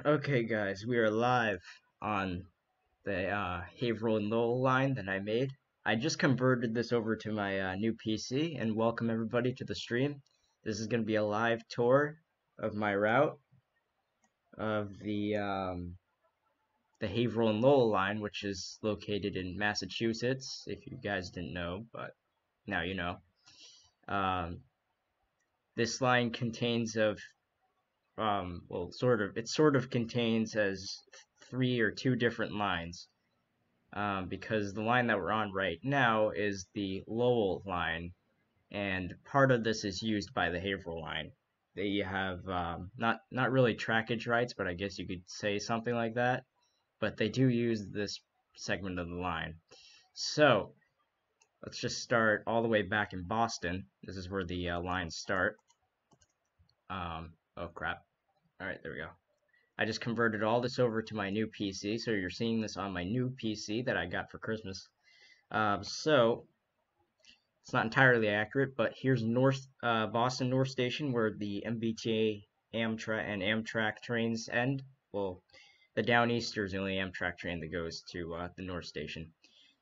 Okay, guys, we are live on the Haverhill and Lowell line that I made. I just converted this over to my new PC, and welcome everybody to the stream. This is going to be a live tour of my route of the Haverhill and Lowell line, which is located in Massachusetts. If you guys didn't know, but now you know. Um, this line contains of well, it sort of contains as three or two different lines, because the line that we're on right now is the Lowell line, and part of this is used by the Haverhill line. They have not really trackage rights, but I guess you could say something like that. But they do use this segment of the line. So let's just start all the way back in Boston. This is where the lines start. Oh crap. All right, there we go. I just converted all this over to my new PC, so you're seeing this on my new PC that I got for Christmas. So it's not entirely accurate, but here's Boston North Station, where the Mbta, Amtrak trains end. Well, the Downeaster is the only Amtrak train that goes to the North Station.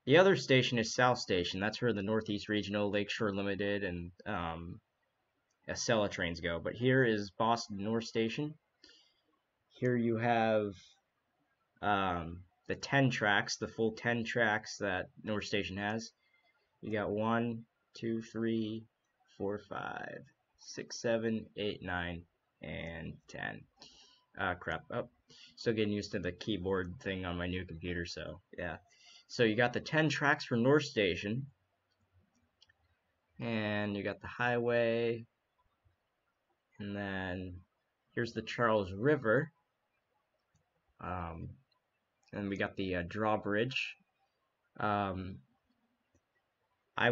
The other station is South Station. That's where the Northeast Regional, Lakeshore Limited, and Acela trains go. But here is Boston North Station. Here you have the 10 tracks, the full 10 tracks that North Station has. You got 1, 2, 3, 4, 5, 6, 7, 8, 9, and 10. Crap. Oh, still getting used to the keyboard thing on my new computer, so yeah. So you got the 10 tracks for North Station, and you got the highway, and then here's the Charles River, and we got the drawbridge. I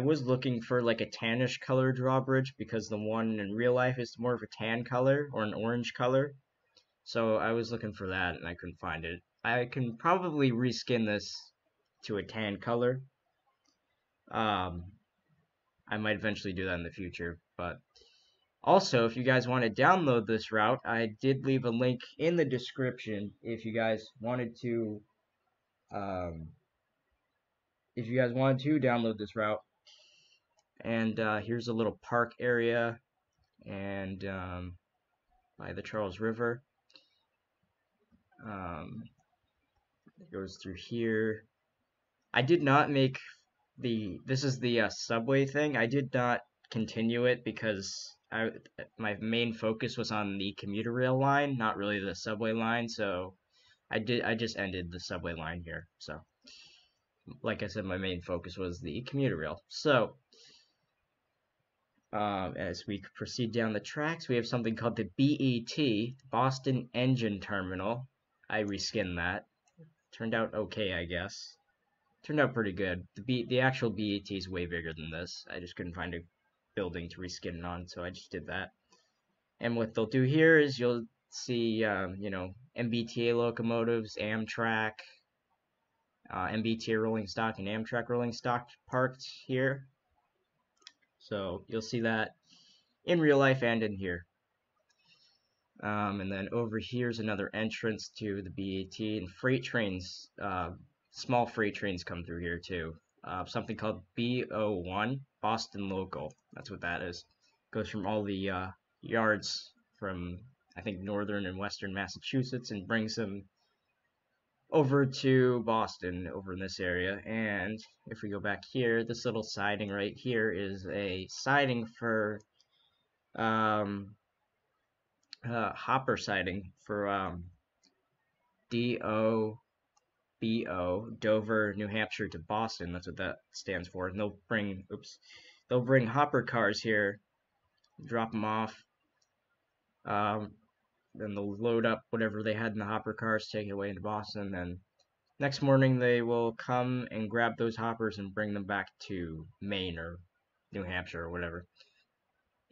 was looking for like a tannish color drawbridge because the one in real life is more of a tan color or an orange color. So I was looking for that and I couldn't find it. I can probably reskin this to a tan color. I might eventually do that in the future, but also, if you guys want to download this route, I did leave a link in the description if you guys wanted to download this route. And here's a little park area, and by the Charles River. It goes through here. I did not make this is the subway thing. I did not continue it because my main focus was on the commuter rail line, not really the subway line. So I just ended the subway line here. So like I said, my main focus was the commuter rail. So as we proceed down the tracks, we have something called the BET, Boston Engine Terminal. I reskinned that. Turned out okay, I guess. Turned out pretty good. The actual BET is way bigger than this. I just couldn't find a building to reskin it on, so I just did that. And what they'll do here is you'll see, MBTA locomotives, Amtrak, MBTA rolling stock, and Amtrak rolling stock parked here. So you'll see that in real life and in here. And then over here is another entrance to the BET, and freight trains, small freight trains come through here too. Something called BO1, Boston Local. That's what that is. Goes from all the yards from, I think, northern and western Massachusetts and brings them over to Boston, over in this area. And if we go back here, this little siding right here is a siding for hopper siding for DOBO, Dover, New Hampshire to Boston. That's what that stands for. And they'll bring hopper cars here, drop them off, then they'll load up whatever they had in the hopper cars, take it away into Boston, and next morning they will come and grab those hoppers and bring them back to Maine or New Hampshire or whatever.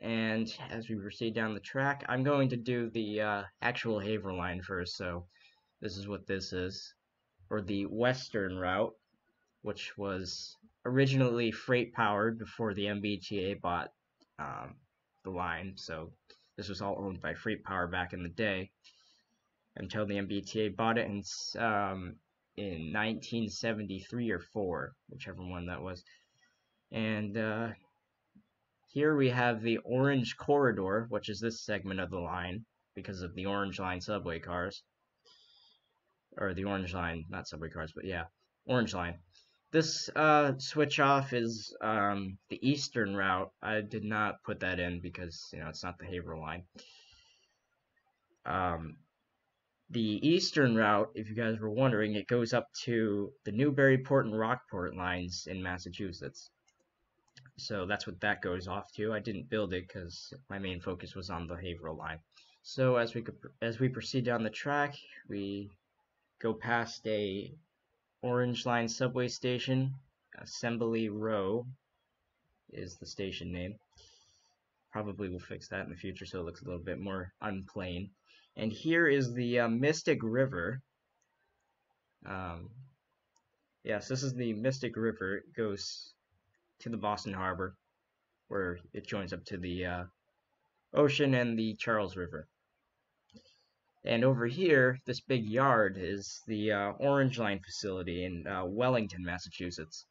And as we proceed down the track, I'm going to do the actual Haverhill line first. So this is what this is, or the Western route, which was originally freight powered before the MBTA bought the line. So this was all owned by Freight Power back in the day. until the MBTA bought it in 1973 or 4, whichever one that was. And here we have the Orange Corridor, which is this segment of the line because of the Orange Line subway cars. Or the Orange Line, not subway cars, but yeah, Orange Line. This switch off is the Eastern route. I did not put that in because, you know, it's not the Haverhill line. The Eastern route, if you guys were wondering, it goes up to the Newburyport and Rockport lines in Massachusetts. So that's what that goes off to. I didn't build it because my main focus was on the Haverhill line. So as we proceed down the track, we go past a Orange Line subway station. Assembly Row is the station name. Probably will fix that in the future so it looks a little bit more unplain. And here is the Mystic River. Yes, this is the Mystic River. It goes to the Boston Harbor, where it joins up to the ocean and the Charles River. And over here, this big yard is the Orange Line facility in Wellington, Massachusetts.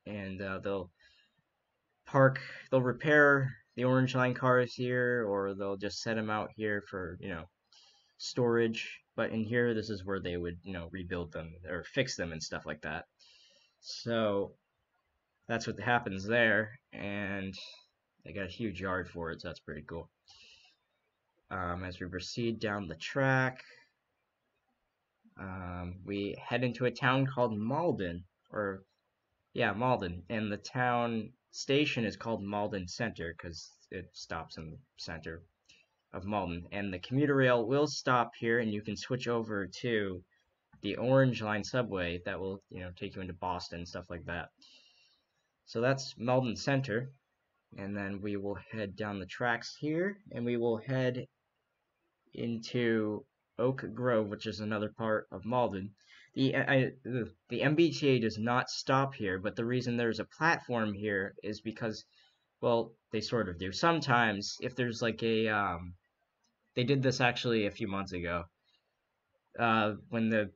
And they'll repair the Orange Line cars here, or they'll just set them out here for, you know, storage. But in here, this is where they would, you know, rebuild them or fix them and stuff like that. So that's what happens there, and they got a huge yard for it, so that's pretty cool. As we proceed down the track, we head into a town called Malden, Malden, and the town station is called Malden Center because it stops in the center of Malden. And the commuter rail will stop here, and you can switch over to the Orange Line subway that will, you know, take you into Boston and stuff like that. So that's Malden Center, and then we will head down the tracks here, and we will head into Oak Grove, which is another part of Malden. The MBTA does not stop here, but the reason there's a platform here is because, well, they sort of do. Sometimes, if there's like a, they did this actually a few months ago. When there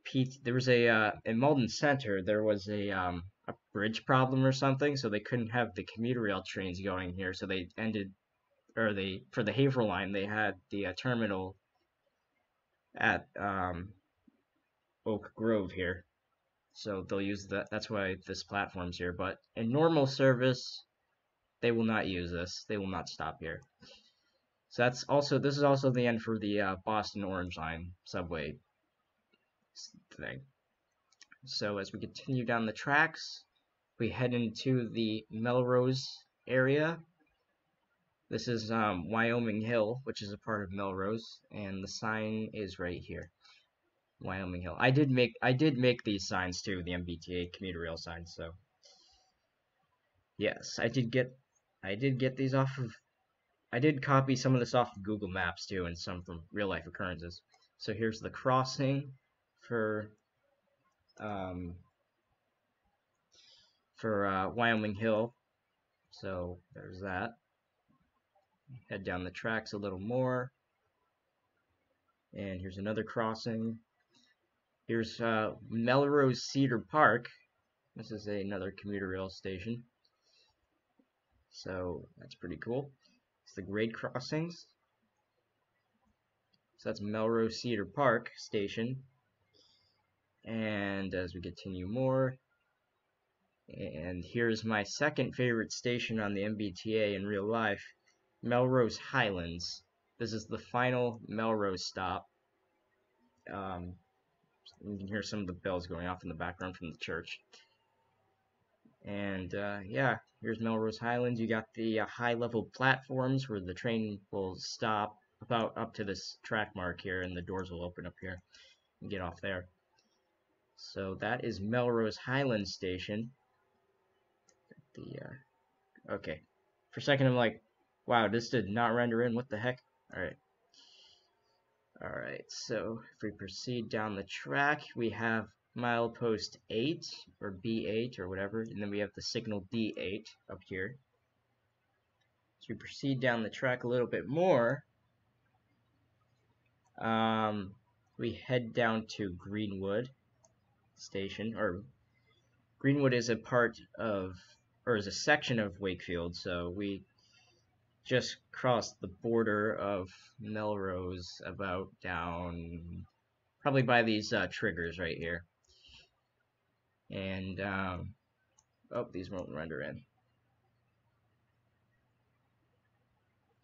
was in Malden Center, there was a bridge problem or something, so they couldn't have the commuter rail trains going here, so they for the Haverhill line, they had the terminal at Oak Grove here, so they'll use that. That's why this platform's here. But in normal service, they will not use this. They will not stop here. So this is also the end for the Boston Orange Line subway thing. So as we continue down the tracks, we head into the Melrose area. This is Wyoming Hill, which is a part of Melrose, and the sign is right here, Wyoming Hill. I did make these signs too, the MBTA commuter rail signs. So yes, I did get these off of. I did copy some of this off of Google Maps too, and some from real life occurrences. So here's the crossing for Wyoming Hill. So there's that. Head down the tracks a little more, and here's another crossing. Here's Melrose Cedar Park. This is another commuter rail station, so that's pretty cool. It's the grade crossings. So that's Melrose Cedar Park Station. And as we continue more, and here's my second favorite station on the MBTA in real life, Melrose Highlands. This is the final Melrose stop. You can hear some of the bells going off in the background from the church. And yeah, here's Melrose Highlands. You got the high-level platforms where the train will stop about up to this track mark here, and the doors will open up here and get off there. So that is Melrose Highlands Station. Okay. For a second, I'm like, wow, this did not render in. What the heck? Alright, so if we proceed down the track, we have milepost 8, or B8, or whatever, and then we have the signal D8 up here. As we proceed down the track a little bit more, We head down to Greenwood Station, or Greenwood is a part of, or is a section of Wakefield, so we just crossed the border of Melrose about down, probably by these triggers right here. And, oh, these won't render in.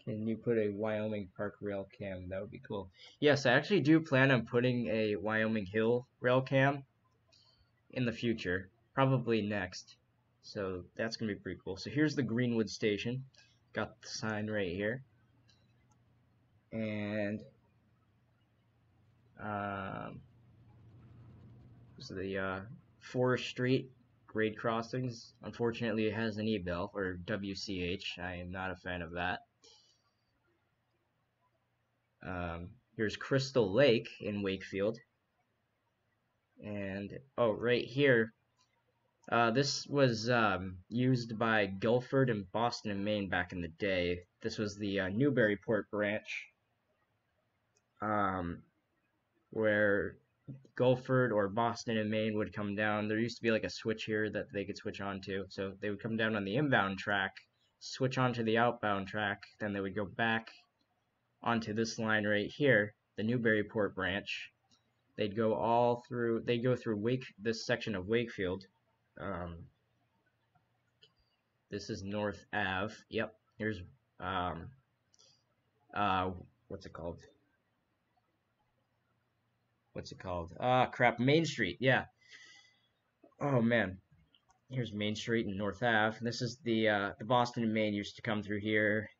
Can you put a Wyoming Park rail cam? That would be cool. Yes, I actually do plan on putting a Wyoming Hill rail cam in the future, probably next. So that's gonna be pretty cool. So here's the Greenwood Station. Got the sign right here. And this is the Forest Street grade crossings. Unfortunately, it has an E-bell, or WCH. I am not a fan of that. Here's Crystal Lake in Wakefield. And, oh, right here, this was used by Guilford and Boston and Maine back in the day. This was the Newburyport Branch, where Guilford or Boston and Maine would come down. There used to be like a switch here that they could switch onto. So they would come down on the inbound track, switch onto the outbound track, then they would go back onto this line right here, the Newburyport Branch. They'd go all through, they go through this section of Wakefield. This is North Ave. Yep. Here's what's it called? Crap, Main Street. Yeah. Oh man. Here's Main Street and North Ave. This is the Boston and Maine used to come through here,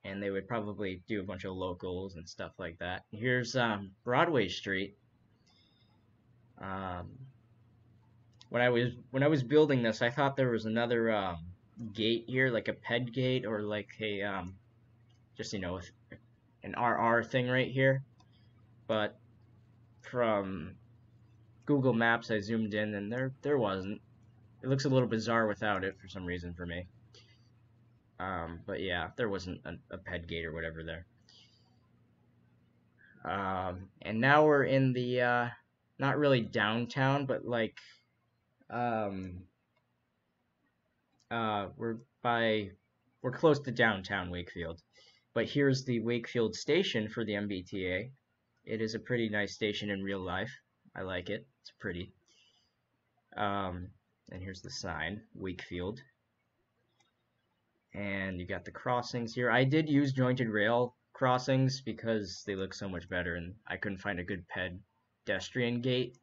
and they would probably do a bunch of locals and stuff like that. Here's Broadway Street. When I was building this, I thought there was another gate here, like a ped gate, or like a just an RR thing right here. But from Google Maps, I zoomed in, and there wasn't. It looks a little bizarre without it for some reason for me. But yeah, there wasn't a ped gate or whatever there. And now we're in the not really downtown, but like we're close to downtown Wakefield. But here's the Wakefield Station for the MBTA. It is a pretty nice station in real life. I like it. It's pretty. And here's the sign, Wakefield. And you got the crossings here. I did use jointed rail crossings because they look so much better, and I couldn't find a good pedestrian gate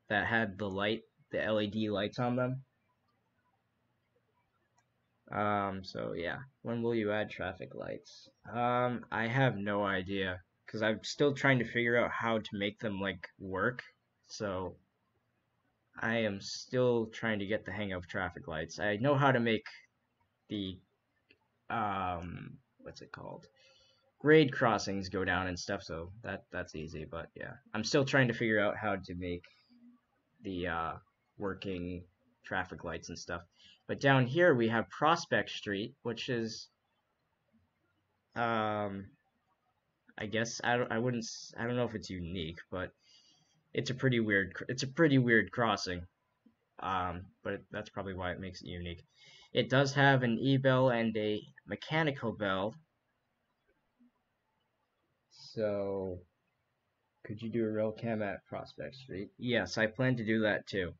that had the LED lights on them. So yeah, when will you add traffic lights? I have no idea, because I'm still trying to figure out how to make them like work. So I am still trying to get the hang of traffic lights. I know how to make the what's it called? Grade crossings go down and stuff, so that's easy, but yeah. I'm still trying to figure out how to make the working traffic lights and stuff. But down here we have Prospect Street, which is I guess I don't know if it's unique, but it's a pretty weird crossing. But that's probably why it makes it unique. It does have an E-bell and a mechanical bell. So, could you do a rail cam at Prospect Street? Yes, I plan to do that too.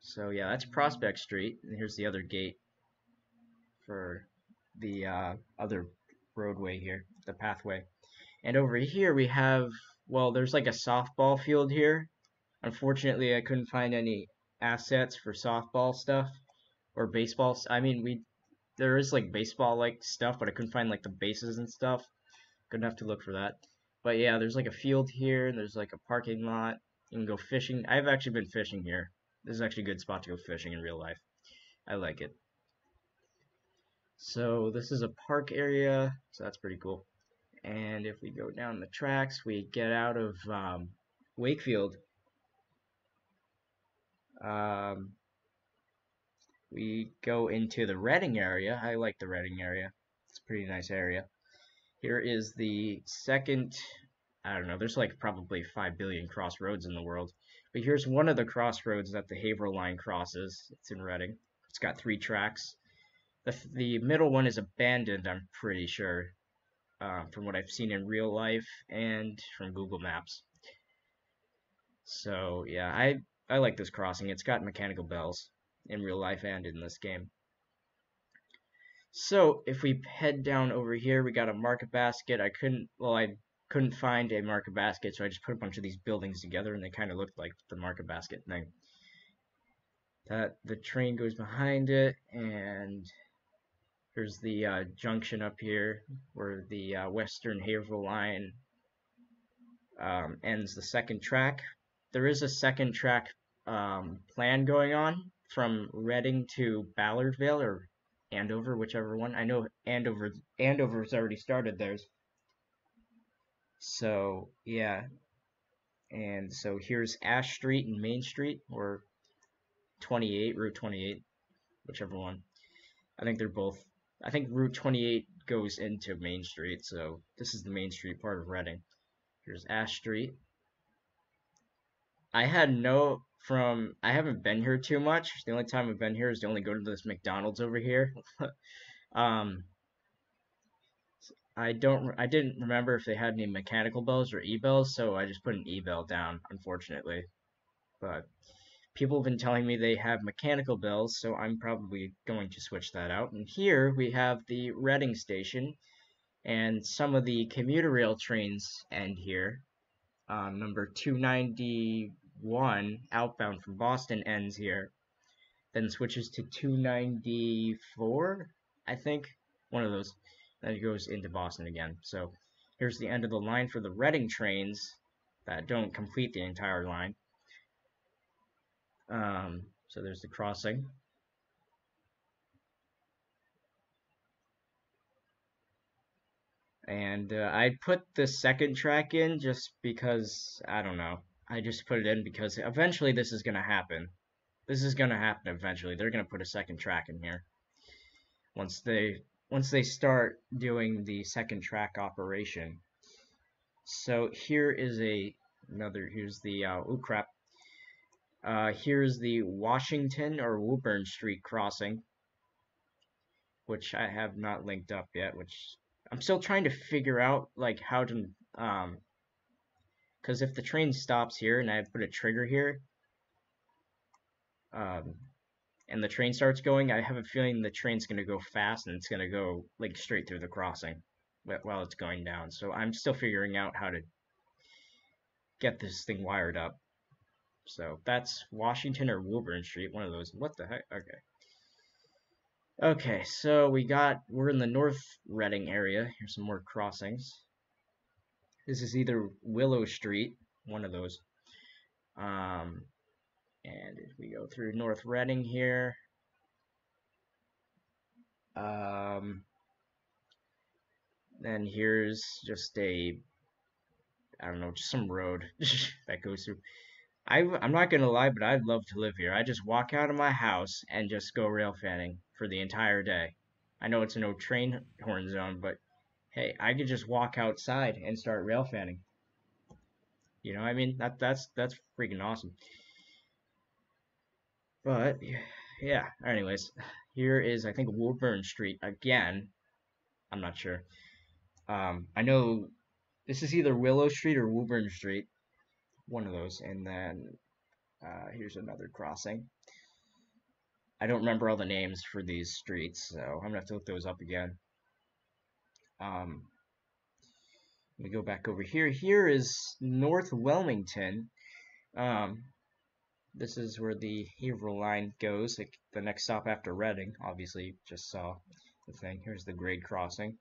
So yeah, that's Prospect Street, and here's the other gate for the other roadway here, the pathway. And over here we have, well, there's like a softball field here. Unfortunately, I couldn't find any assets for softball stuff or baseball. I mean, there is like baseball like stuff, but I couldn't find like the bases and stuff. Gonna have to look for that. But yeah, there's like a field here, and there's like a parking lot. You can go fishing. I've actually been fishing here. This is actually a good spot to go fishing in real life. I like it. So this is a park area, so that's pretty cool. And if we go down the tracks, we get out of Wakefield. We go into the Reading area. I like the Reading area. It's a pretty nice area. Here is the second, I don't know, there's like probably 5 billion crossroads in the world. But here's one of the crossroads that the Haverhill line crosses. It's in Reading. It's got 3 tracks. The middle one is abandoned, I'm pretty sure, from what I've seen in real life and from Google Maps. So yeah, I like this crossing. It's got mechanical bells in real life and in this game. So if we head down over here, we got a market basket. I couldn't find a market basket, so I just put a bunch of these buildings together, and they kind of looked like the market basket thing. That the train goes behind it, and here's the junction up here where the Western Haverhill line ends the second track. There is a second track plan going on from Reading to Ballard Vale or Andover, whichever one. I know Andover's already started theirs. So yeah, and so here's Ash Street and Main Street, or 28, Route 28, whichever one. I think they're both. I think Route 28 goes into Main Street, so this is the Main Street part of Reading. Here's Ash Street. I haven't been here too much. The only time I've been here is to only go to this McDonald's over here. I didn't remember if they had any mechanical bells or e-bells, so I just put an e-bell down, unfortunately. But people have been telling me they have mechanical bells, so I'm probably going to switch that out. And here we have the Reading Station, and some of the commuter rail trains end here. Number 291 outbound from Boston ends here, then switches to 294, I think, one of those. Then it goes into Boston again. So here's the end of the line for the Reading trains that don't complete the entire line. So there's the crossing. And I put the second track in just because, I don't know. I just put it in because eventually this is going to happen. This is going to happen eventually. They're going to put a second track in here. Once they start doing the second track operation. So here is here's the, oh crap. Here's the Washington or Woburn Street crossing, which I have not linked up yet, which I'm still trying to figure out, like, how to, because if the train stops here and I put a trigger here, and the train starts going, I have a feeling the train's going to go fast and it's going to go, like, straight through the crossing while it's going down. So I'm still figuring out how to get this thing wired up. So that's Washington or Woburn Street, one of those. What the heck? Okay. Okay, so we're in the North Reading area. Here's some more crossings. This is either Willow Street, one of those. And if we go through North Reading here, then here's just I don't know, just some road that goes through. I'm not gonna lie, but I'd love to live here. I just walk out of my house and just go rail fanning for the entire day. I know it's a no train horn zone, but hey, I could just walk outside and start rail fanning. You know, I mean, that's freaking awesome. But yeah, anyways, here is, I think, Woburn Street again. I'm not sure. I know this is either Willow Street or Woburn Street, one of those. And then here's another crossing. I don't remember all the names for these streets, so I'm gonna have to look those up again. Let me go back over here. Here is North Wilmington. This is where the Haverhill line goes, like the next stop after Reading. Obviously, you just saw the thing. Here's the grade crossing.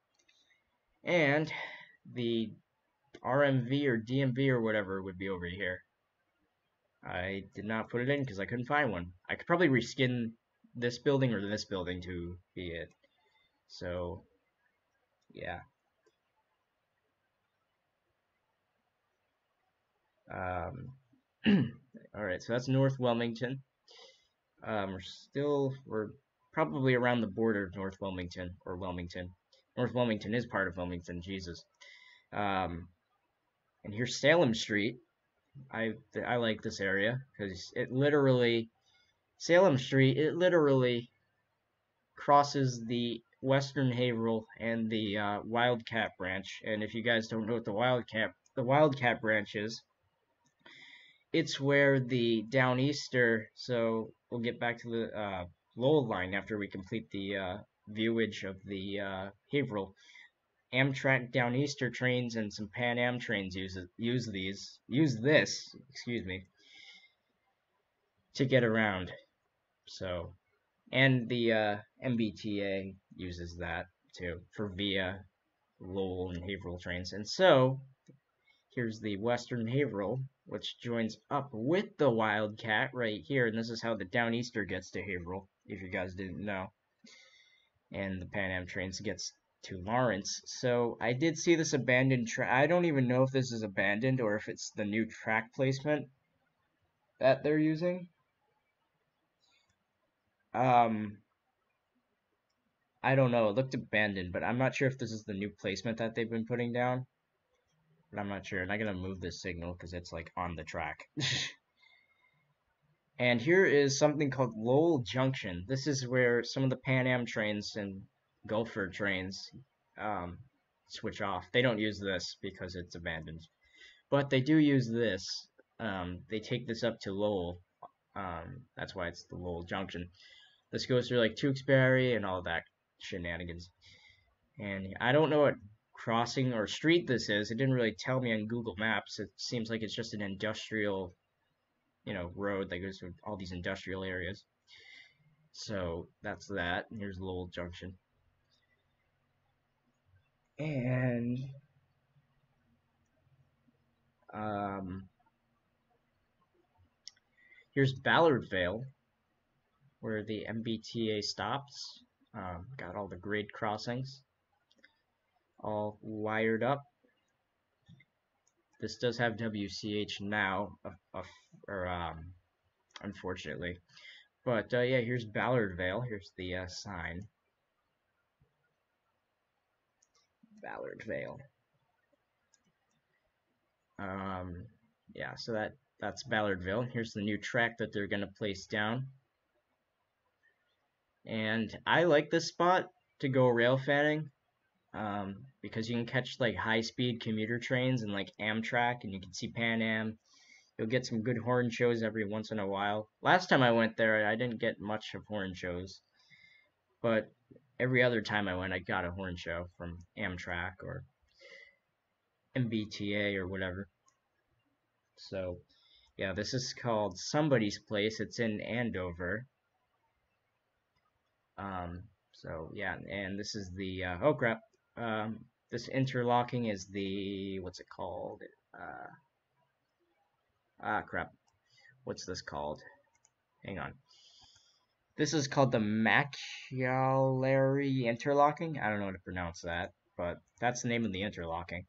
And the RMV or DMV or whatever would be over here. I did not put it in because I couldn't find one. I could probably reskin this building or this building to be it. So, yeah. Alright, so that's North Wilmington. We're probably around the border of North Wilmington or Wilmington. North Wilmington is part of Wilmington, Jesus. And here's Salem Street. I like this area because Salem Street, it literally crosses the Western Haverhill and the Wildcat Branch. And if you guys don't know what the Wildcat Branch is, it's where the Downeaster. So we'll get back to the Lowell line after we complete the viewage of the Haverhill. Amtrak Downeaster trains and some Pan Am trains use this, excuse me, to get around. So, and the Mbta uses that too for via Lowell and Haverhill trains. And so here's the Western Haverhill, which joins up with the Wildcat right here, and this is how the Downeaster gets to Haverhill, if you guys didn't know. And the Pan Am trains gets to Lawrence. So I did see this abandoned track. I don't even know if this is abandoned or if it's the new track placement that they're using. I don't know. It looked abandoned, but I'm not sure if this is the new placement that they've been putting down. But I'm not sure. And I'm gonna move this signal because it's like on the track. And here is something called Lowell Junction. This is where some of the Pan Am trains and Gulfer trains switch off. They don't use this because it's abandoned, but they do use this. They take this up to Lowell. That's why it's the Lowell Junction. This goes through like Tewksbury and all that shenanigans. And I don't know what crossing or street this is. It didn't really tell me on Google Maps. It seems like it's just an industrial, road that goes through all these industrial areas. So that's that. And here's Lowell Junction. And here's Ballard Vale, where the Mbta stops. Got all the grade crossings all wired up. This does have WCH now, unfortunately. But yeah, here's Ballard Vale. Here's the sign. Ballard Vale. Yeah, so that's Ballardville. Here's the new track that they're gonna place down. And I like this spot to go rail fanning, because you can catch like high-speed commuter trains and like Amtrak, and you can see Pan Am. You'll get some good horn shows every once in a while. Last time I went there, I didn't get much of horn shows, but every other time I went, I got a horn show from Amtrak or Mbta or whatever. So, yeah, this is called Somebody's Place. It's in Andover. So yeah, and this is the oh crap. This interlocking is the, what's it called? Crap. What's this called? Hang on. This is called the Macchialary interlocking. I don't know how to pronounce that, but that's the name of the interlocking.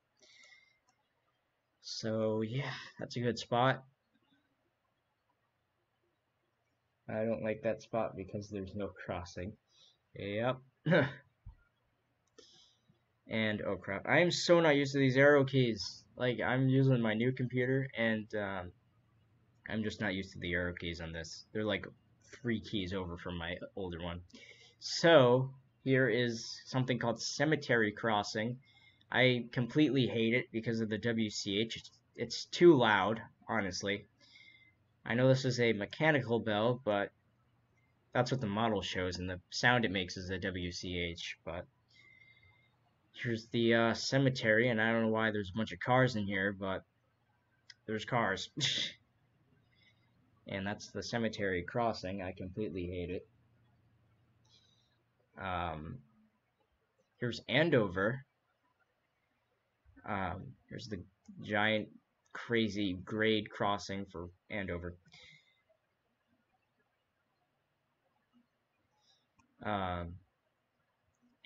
So yeah, that's a good spot. I don't like that spot because there's no crossing. Yep. And oh crap, I am so not used to these arrow keys. Like, I'm using my new computer, and I'm just not used to the arrow keys on this. They're like 3 keys over from my older one. So here is something called Cemetery Crossing. I completely hate it because of the WCH. It's too loud, honestly. I know this is a mechanical bell, but that's what the model shows, and the sound it makes is a WCH. But here's the cemetery, and I don't know why there's a bunch of cars in here, but there's cars. And that's the Cemetery Crossing. I completely hate it. Here's Andover. Here's the giant, crazy grade crossing for Andover.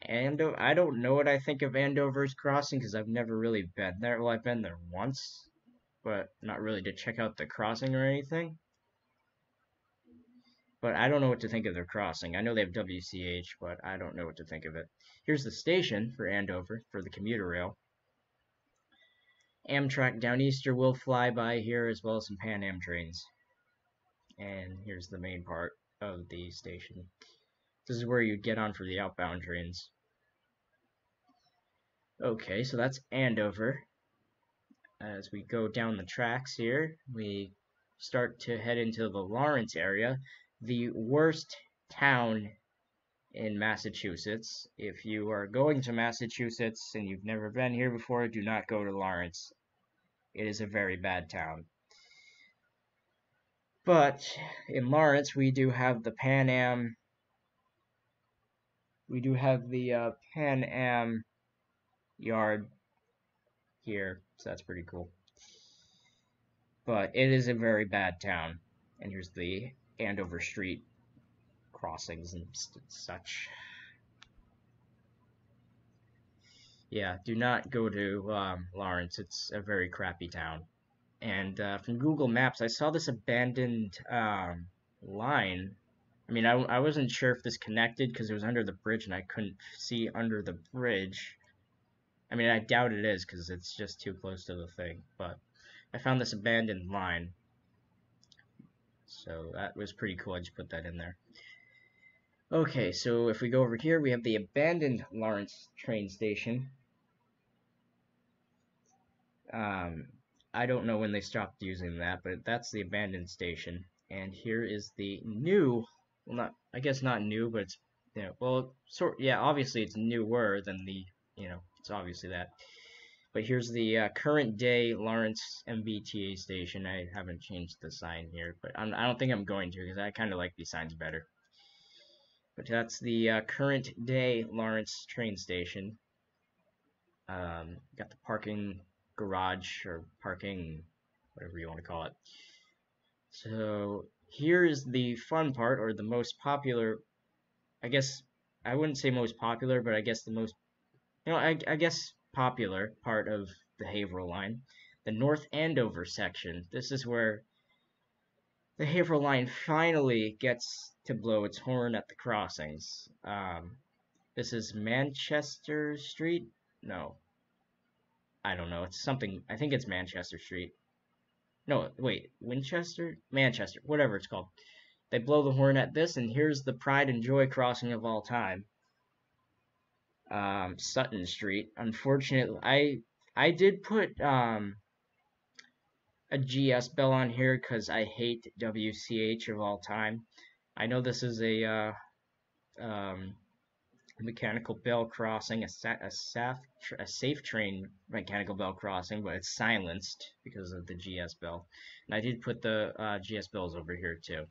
Andover, I don't know what I think of Andover's crossing because I've never really been there. Well, I've been there once, but not really to check out the crossing or anything. but I don't know what to think of their crossing. I know they have WCH, but I don't know what to think of it. Here's the station for Andover for the commuter rail. Amtrak Downeaster will fly by here, as well as some Pan Am trains. And here's the main part of the station. This is where you'd get on for the outbound trains. Okay, so that's Andover. As we go down the tracks here, we start to head into the Lawrence area, the worst town in Massachusetts. If you are going to Massachusetts and you've never been here before, do not go to Lawrence. It is a very bad town. But in Lawrence, we do have the Pan Am. We do have the Pan Am yard here, so that's pretty cool. But it is a very bad town. And here's the Andover Street crossings and such. Yeah, do not go to Lawrence. It's a very crappy town. And from Google Maps, I saw this abandoned line. I mean, I wasn't sure if this connected because it was under the bridge and I couldn't see under the bridge. I mean, I doubt it is because it's just too close to the thing. But I found this abandoned line. So that was pretty cool. I just put that in there. Okay, so if we go over here, we have the abandoned Lawrence train station. I don't know when they stopped using that, but that's the abandoned station. And here is the new, well, not, I guess not new, but it's, you know, well, yeah, obviously it's newer than the, you know, it's obviously that. But here's the current day Lawrence Mbta station. I haven't changed the sign here, but I don't think I'm going to because I kind of like these signs better. But that's the current day Lawrence train station. Got the parking garage or parking, whatever you want to call it. So here's the fun part, or the most popular, I guess, I wouldn't say most popular, but I guess the most, you know, I guess popular part of the Haverhill line, the North Andover section. This is where the Haverhill line finally gets to blow its horn at the crossings. This is Manchester Street? No. I don't know. It's something. I think it's Manchester Street. No, wait. Winchester? Manchester. Whatever it's called. They blow the horn at this, and here's the pride and joy crossing of all time. Sutton Street. Unfortunately, I did put a GS bell on here because I hate WCH of all time. I know this is a mechanical bell crossing, a safe train mechanical bell crossing, but it's silenced because of the GS bell. And I did put the GS bells over here too,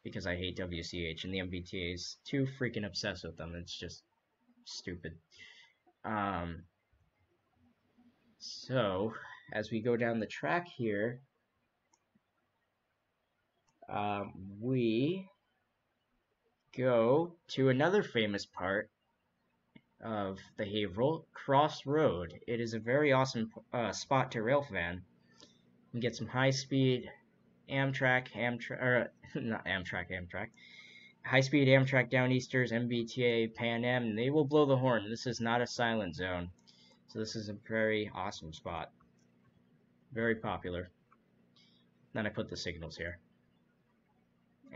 because I hate WCH, and the MBTA is too freaking obsessed with them. It's just stupid. So as we go down the track here, we go to another famous part of the Haverhill, Crossroad. It is a very awesome spot to railfan. You can get some high-speed Amtrak, not Amtrak, high-speed Amtrak Downeasters, MBTA, Pan Am, and they will blow the horn. This is not a silent zone, so this is a very awesome spot. Very popular. Then I put the signals here.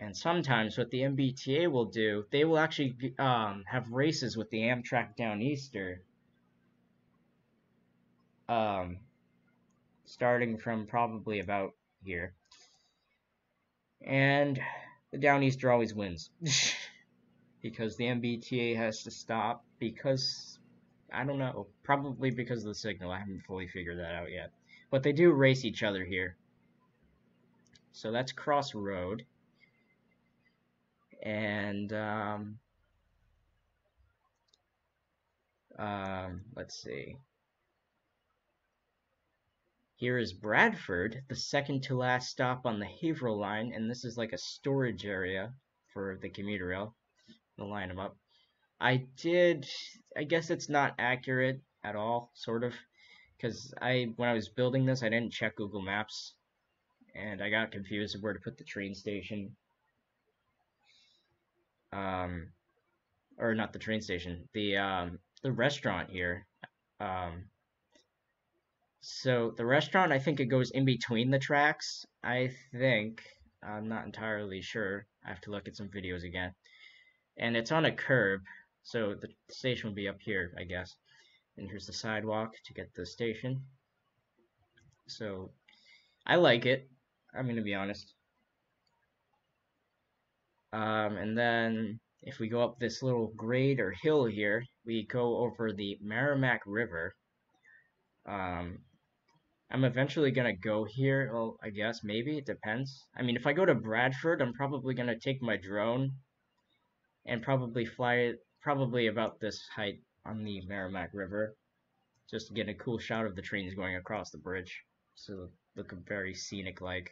And sometimes what the MBTA will do, they will actually have races with the Amtrak Downeaster, starting from probably about here. And the Downeaster always wins. Because the MBTA has to stop because, I don't know, probably because of the signal. I haven't fully figured that out yet. But they do race each other here. So that's Crossroad. And let's see. Here is Bradford, the second to last stop on the Haverhill line, and this is like a storage area for the commuter rail. We'll line them up. I guess it's not accurate at all, sort of, because when I was building this, I didn't check Google Maps, and I got confused of where to put the train station. or not the train station, the restaurant here. Um, so the restaurant, I think it goes in between the tracks. I think I'm not entirely sure. I have to look at some videos again. And it's on a curb, so the station will be up here, I guess. And here's the sidewalk to get to the station. So I like it. I'm gonna be honest. And then if we go up this little grade or hill here, we go over the Merrimack River. I'm eventually gonna go here. Well, I guess maybe it depends. I mean, if I go to Bradford, I'm probably gonna take my drone and probably fly it probably about this height on the Merrimack River, just to get a cool shot of the trains going across the bridge. So look very scenic like.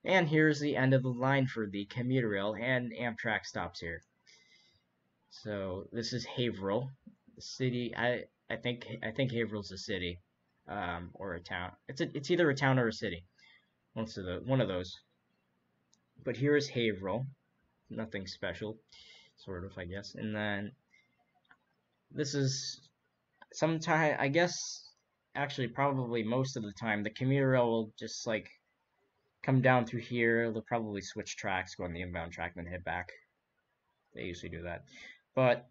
And here's the end of the line for the commuter rail, and Amtrak stops here. So this is Haverhill, the city. I think Haverhill's a city, or a town. It's either a town or a city. One of those. But here is Haverhill. Nothing special, sort of, I guess. And then this is sometime, I guess, actually probably most of the time, the commuter rail will just like come down through here. They'll probably switch tracks, go on the inbound track, then head back. They usually do that. But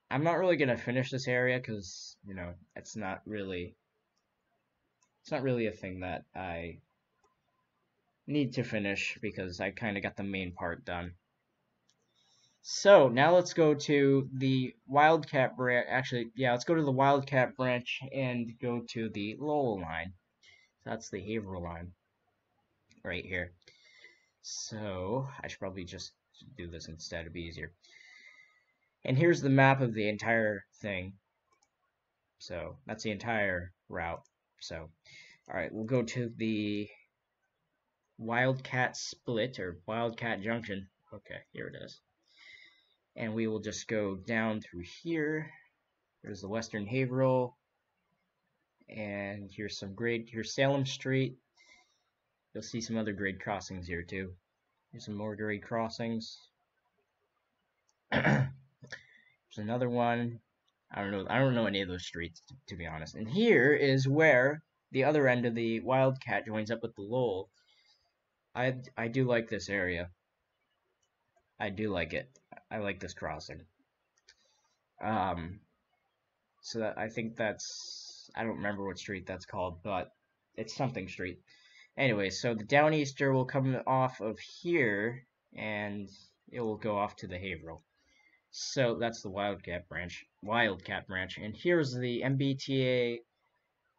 I'm not really gonna finish this area because, you know, it's not really a thing that I need to finish because I kind of got the main part done. So now let's go to the Wildcat branch. Actually, yeah, let's go to the Wildcat branch and go to the Lowell line. That's the Haverhill line right here. So I should probably just do this instead. It'd be easier. And here's the map of the entire thing. So that's the entire route. So, all right, we'll go to the Wildcat Split or Wildcat Junction. Okay, here it is. And we will just go down through here. There's the Western Haverhill. And here's here's Salem Street. You'll see some other grade crossings here too. Here's some more grade crossings. There's another one. I don't know any of those streets, to be honest. And here is where the other end of the Wildcat joins up with the Lowell. I do like this area. I do like it. I like this crossing. So that, I think that's, I don't remember what street that's called, but it's something street. Anyway, so the Downeaster will come off of here, and it will go off to the Haverhill. So that's the Wildcat branch, and here's the Mbta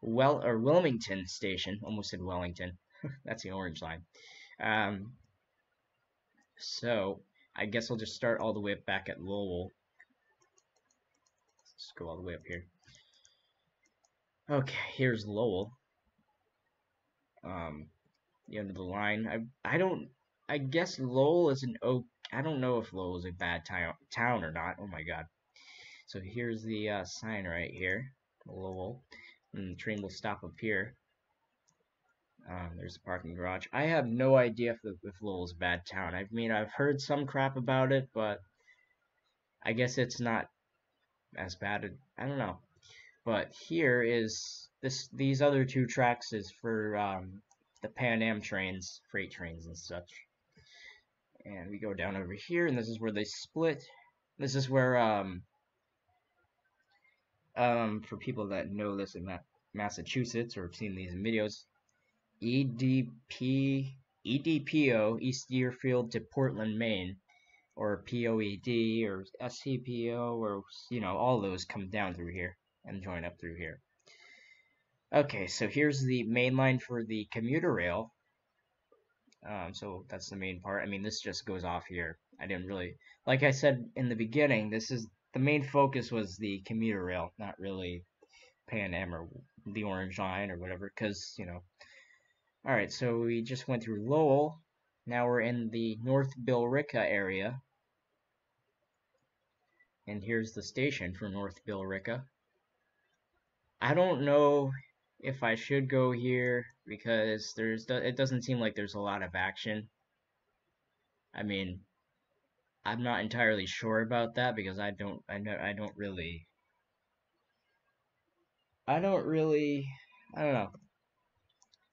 Wilmington Station. Almost said Wellington. That's the orange line. So I guess I'll just start all the way up back at Lowell. Let's go all the way up here. Okay, here's Lowell. The end of the line. I guess Lowell is an I don't know if Lowell is a bad town or not. Oh my god. So here's the sign right here, Lowell, and the train will stop up here. There's the parking garage. I have no idea if Lowell's a bad town. I mean, I've heard some crap about it, but I guess it's not as bad. I don't know. But here is these other two tracks is for the Pan Am trains, freight trains and such. And we go down over here, and this is where they split. This is where for people that know this in Massachusetts or have seen these in videos, EDPO, East Deerfield to Portland, Maine, or POED or SCPO, or you know, all those come down through here and join up through here. Okay, so here's the main line for the commuter rail. So that's the main part. I mean, this just goes off here. I didn't really, like I said in the beginning, the main focus was the commuter rail, not really Pan Am or the Orange Line or whatever, because, you know. Alright, so we just went through Lowell. Now we're in the North Billerica area. And here's the station for North Billerica. I don't know if I should go here because it doesn't seem like there's a lot of action. I mean, I'm not entirely sure about that because I don't really I don't really I don't know.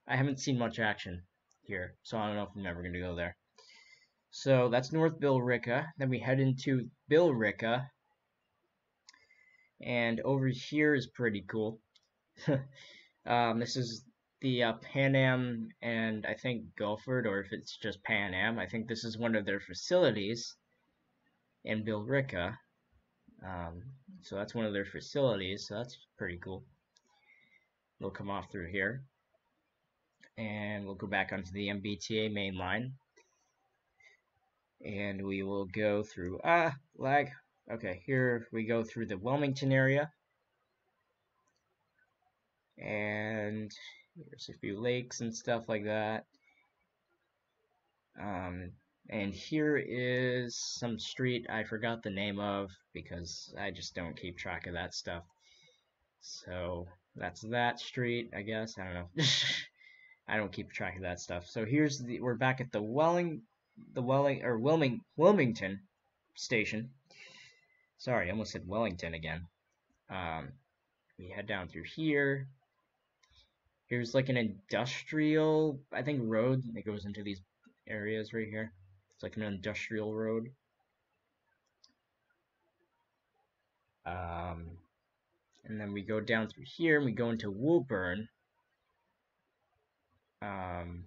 I haven't seen much action here, so I don't know if I'm ever gonna go there. So that's North Billerica. Then we head into Billerica, and over here is pretty cool. This is the Pan Am and I think Guilford, or if it's just Pan Am. I think this is one of their facilities in Billerica. Um, so that's one of their facilities, so that's pretty cool. We'll come off through here, and we'll go back onto the Mbta main line, and we will go through, lag. Okay, here we go through the Wilmington area, and there's a few lakes and stuff like that. And here is some street I forgot the name of because I just don't keep track of that stuff. So that's that street, I guess. I don't know. I don't keep track of that stuff. So we're back at the Wilmington Station. Sorry, I almost said Wellington again. We head down through here. Here's like an industrial, I think, road that goes into these areas right here. It's like an industrial road. And then we go down through here and we go into Woburn. And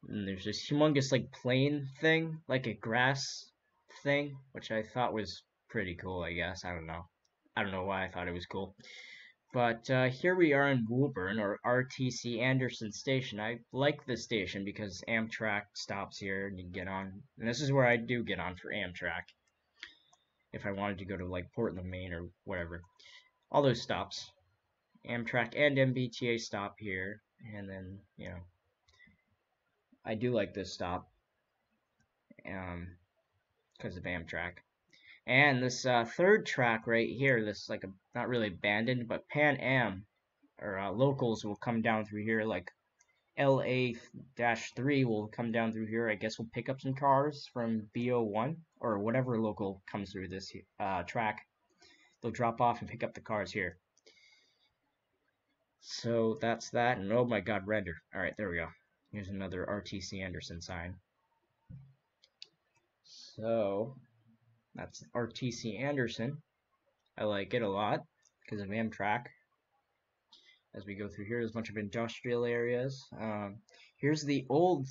there's this humongous like plain thing, like a grass thing, which I thought was pretty cool, I guess. I don't know why I thought it was cool. But here we are in Woburn, or RTC Anderson Station. I like this station because Amtrak stops here and you can get on. And this is where I do get on for Amtrak. If I wanted to go to like Portland, Maine or whatever. All those stops. Amtrak and Mbta stop here. And then, you know, I do like this stop. Because of Amtrak. And this third track right here, this like not really abandoned, but Pan Am or locals will come down through here. Like LA-3 will come down through here. I guess we'll pick up some cars from BO1 or whatever local comes through this track. They'll drop off and pick up the cars here. So that's that. And oh my God, render. All right, there we go. Here's another RTC Anderson sign. So that's RTC Anderson. I like it a lot because of Amtrak. As we go through here, there's a bunch of industrial areas. Here's the old,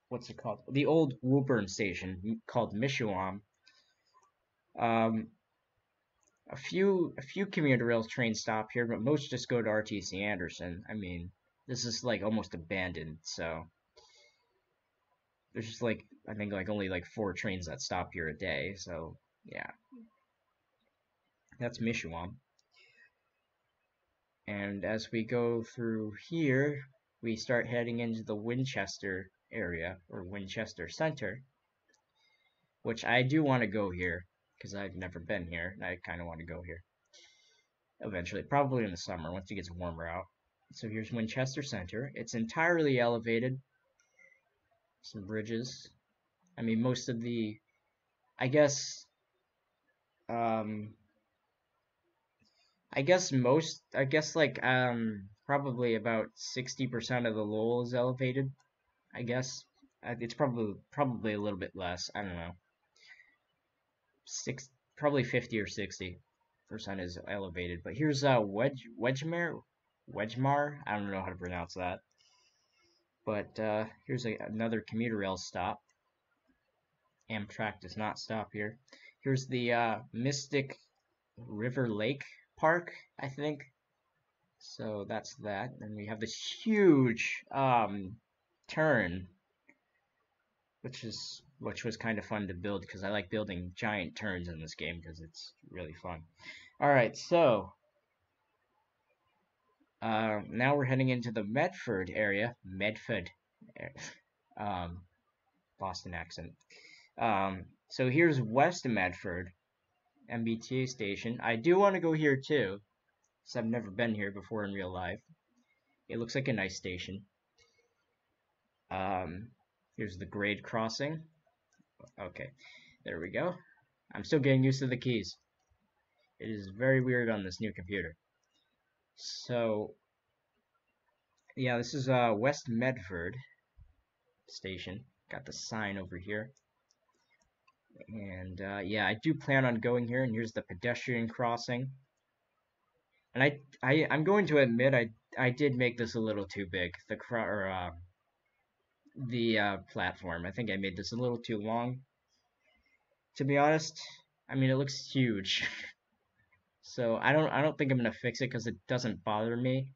what's it called? The old Woburn Station called Mishuam. A few commuter rail trains stop here, but most just go to RTC Anderson. I mean, this is like almost abandoned, so there's just like I think like only like 4 trains that stop here a day. So yeah, that's Mishuam. And as we go through here, we start heading into the Winchester area or Winchester Center, which I do want to go here because I've never been here. And I kind of want to go here eventually, probably in the summer once it gets warmer out. So here's Winchester Center. It's entirely elevated. Some bridges. I mean, most of the, I guess like probably about 60% of the Lowell is elevated. I guess it's probably a little bit less. I don't know. Probably 50 or 60% is elevated. But here's Wedgmar. I don't know how to pronounce that. But here's another commuter rail stop. Amtrak does not stop here. Here's the Mystic River Lake Park, I think. So that's that. And we have this huge turn, which was kind of fun to build because I like building giant turns in this game because it's really fun. All right, so now we're heading into the Medford area. Medford, Boston accent. So here's west of Medford, Mbta station. I do want to go here too, because I've never been here before in real life. It looks like a nice station. Here's the grade crossing. Okay, there we go. I'm still getting used to the keys. It is very weird on this new computer. So, yeah, this is West Medford Station. Got the sign over here. And yeah, I do plan on going here, and here's the pedestrian crossing. And I'm going to admit I did make this a little too big. The platform. I think I made this a little too long. To be honest, I mean it looks huge. So I don't think I'm gonna fix it because it doesn't bother me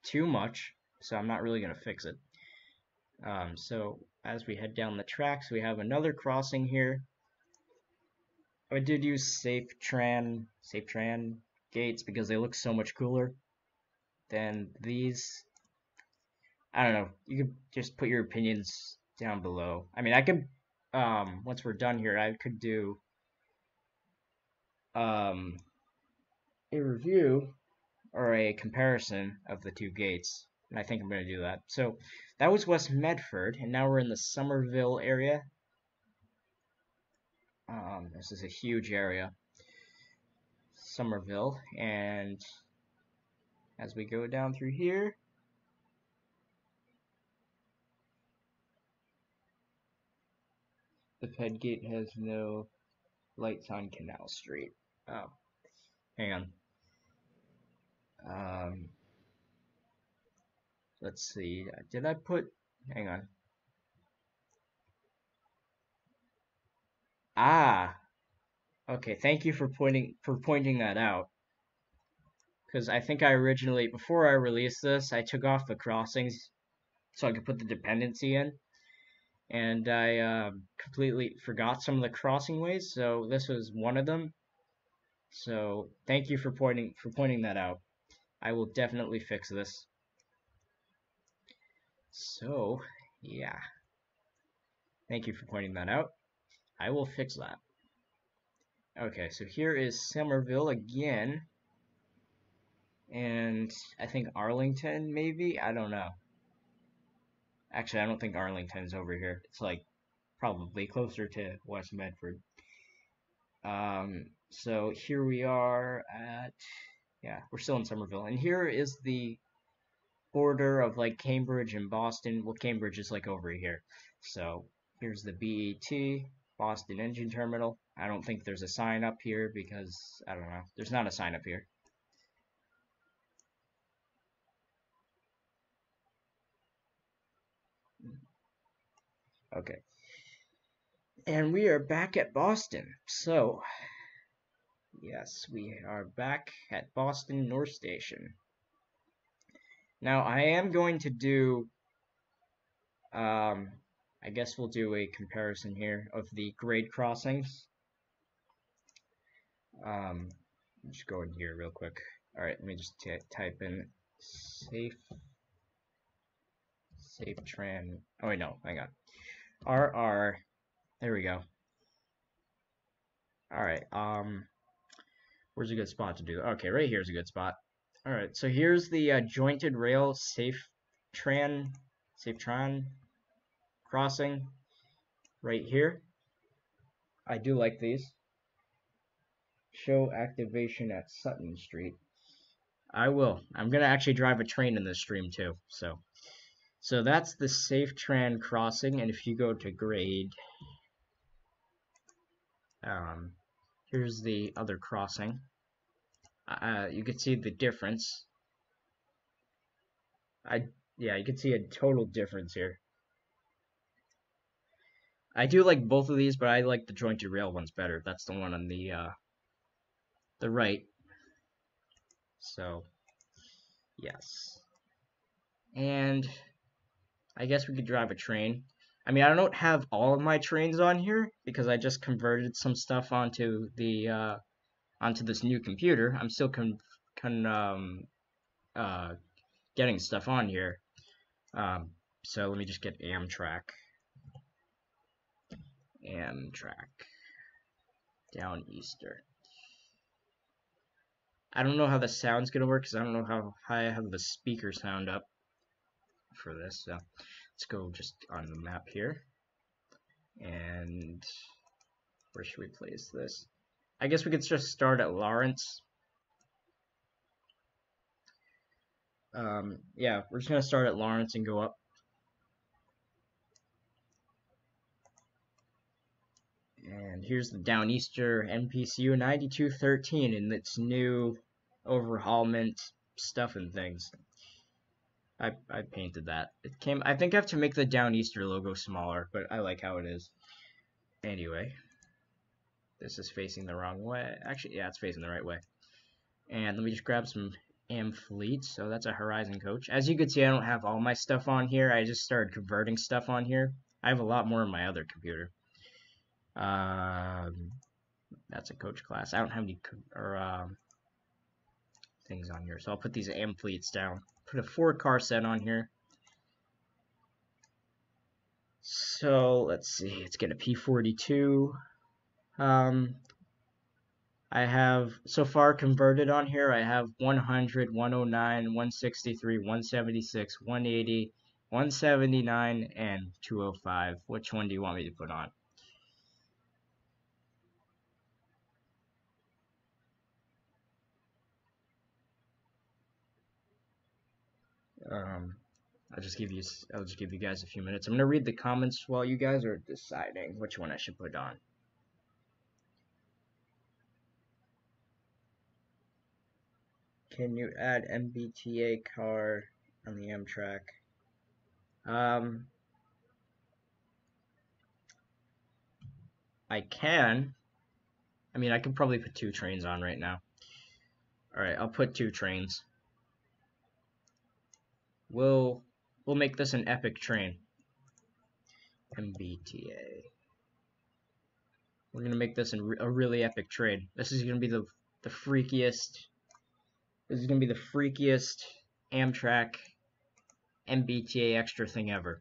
too much. So I'm not really gonna fix it. So as we head down the tracks, we have another crossing here. I did use SafeTran gates because they look so much cooler than these. I don't know. You could just put your opinions down below. I mean, I could once we're done here, I could do a review or a comparison of the two gates, and I think I'm going to do that. So that was West Medford, and now we're in the Somerville area. This is a huge area, Somerville, and as we go down through here, the Ped Gate has no lights on Canal Street. Oh, hang on. Let's see. Did I put? Hang on. Ah, okay. Thank you for pointing that out. Because I think I originally, before I released this, I took off the crossings so I could put the dependency in, and I completely forgot some of the crossing ways. So this was one of them. So thank you for pointing that out. I will definitely fix this. So yeah, thank you for pointing that out. I will fix that. Okay, so here is Somerville again. And I think Arlington, maybe? I don't know. Actually, I don't think Arlington's over here. It's like probably closer to West Medford. So here we are at, yeah, we're still in Somerville. And here is the border of like Cambridge and Boston. Well, Cambridge is like over here. So here's the BET, Boston Engine Terminal. I don't think there's a sign up here because, I don't know, there's not a sign up here. Okay. And we are back at Boston. So, yes, we are back at Boston North Station. Now, I am going to do, I guess we'll do a comparison here of the grade crossings. Just go in here real quick. All right, let me just type in SafeTran. Oh wait, no, hang on. RR. There we go. All right. Where's a good spot to do? Okay, right here's a good spot. All right, so here's the jointed rail SafeTran crossing right here. I do like these. Show activation at Sutton Street. I will. I'm gonna actually drive a train in this stream too. So that's the SafeTran crossing, and if you go to grade, here's the other crossing. You can see the difference. Yeah, you can see a total difference here. I do like both of these, but I like the jointed rail ones better. That's the one on the right. So, yes. And I guess we could drive a train. I mean, I don't have all of my trains on here because I just converted some stuff onto the onto this new computer. I'm still getting stuff on here. So let me just get Amtrak down Easter. I don't know how the sound's gonna work because I don't know how high I have the speaker sound up for this. So let's go just on the map here. And where should we place this? I guess we could just start at Lawrence. Yeah, we're just gonna start at Lawrence and go up. And here's the Downeaster NPCU 9213 in its new overhaulment stuff and things. I painted that. It came. I think I have to make the Downeaster logo smaller, but I like how it is. Anyway, this is facing the wrong way. Actually, yeah, it's facing the right way. And let me just grab some Fleet. So that's a Horizon coach. As you can see, I don't have all my stuff on here. I just started converting stuff on here. I have a lot more on my other computer. That's a coach class. I don't have any things on here, so I'll put these Fleets down. Put a 4-car set on here. So let's see, it's gonna P42. I have so far converted on here. I have 100, 109, 163, 176, 180, 179, and 205. Which one do you want me to put on? I'll just give you guys a few minutes. I'm gonna read the comments while you guys are deciding which one I should put on. Can you add Mbta car on the Amtrak? I can. I mean, I could probably put 2 trains on right now. Alright, I'll put 2 trains. We'll make this an epic train. Mbta. We're gonna make this a really epic train. This is gonna be the freakiest. This is gonna be the freakiest Amtrak Mbta extra thing ever.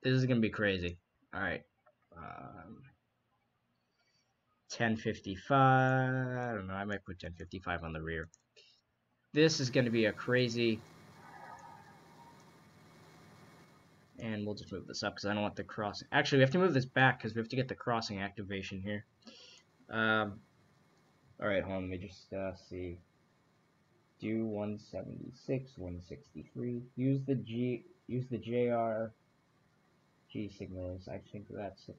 This is gonna be crazy. All right. 1055. I don't know. I might put 1055 on the rear. This is gonna be a crazy. And we'll just move this up because I don't want the crossing. Actually, we have to move this back because we have to get the crossing activation here. All right, hold on. Let me just see. Do 176, 163. Use the JR G signals. I think that's it.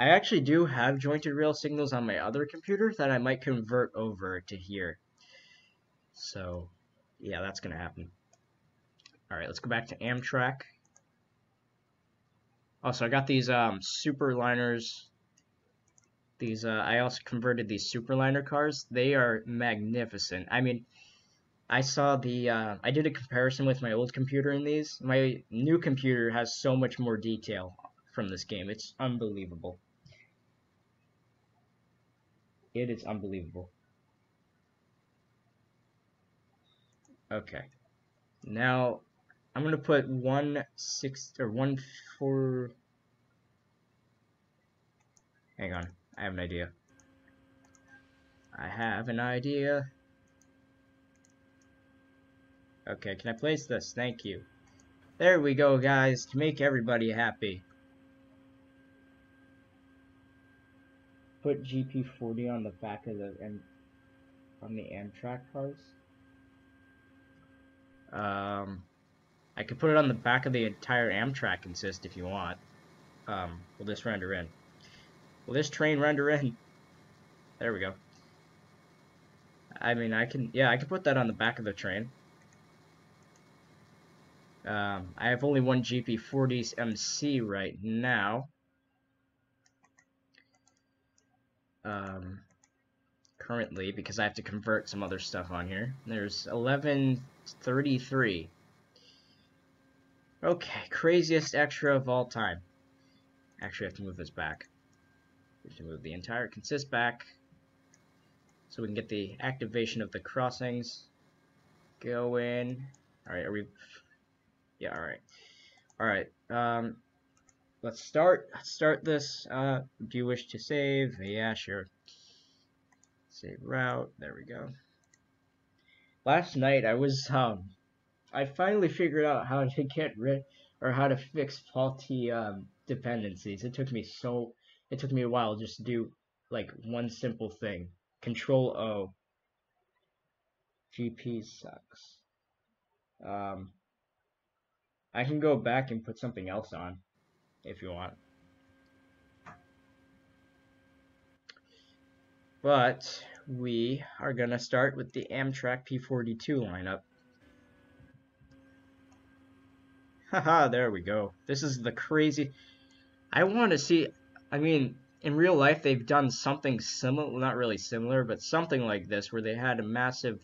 I actually do have jointed rail signals on my other computer that I might convert over to here. So, yeah, that's gonna happen. All right, let's go back to Amtrak. Also, I got these Superliners. These I also converted these Superliner cars. They are magnificent. I mean, I saw the I did a comparison with my old computer in these. My new computer has so much more detail from this game. It's unbelievable. It is unbelievable. Okay. Now I'm gonna put 1.4. Hang on, I have an idea. I have an idea. Okay, can I place this? Thank you. There we go, guys, to make everybody happy. Put GP40 on the back of the Amtrak cars. I could put it on the back of the entire Amtrak consist if you want. Will this render in? Will this train render in? There we go. I mean, I can put that on the back of the train. I have only one GP40's MC right now. Currently, because I have to convert some other stuff on here. There's 1133. Okay, craziest extra of all time. Actually, I have to move this back. We have to move the entire consist back so we can get the activation of the crossings going. Alright, are we... Yeah, alright. Alright, let's start this. Do you wish to save? Yeah, sure. Save route. There we go. Last night I was I finally figured out how to get rid or how to fix faulty dependencies. It took me a while just to do like one simple thing. Control O. GP sucks. I can go back and put something else on if you want. But we are gonna start with the Amtrak P42 lineup. Haha, there we go. This is the crazy. I want to see. I mean, in real life, they've done something similar. Well, not really similar, but something like this, where they had a massive,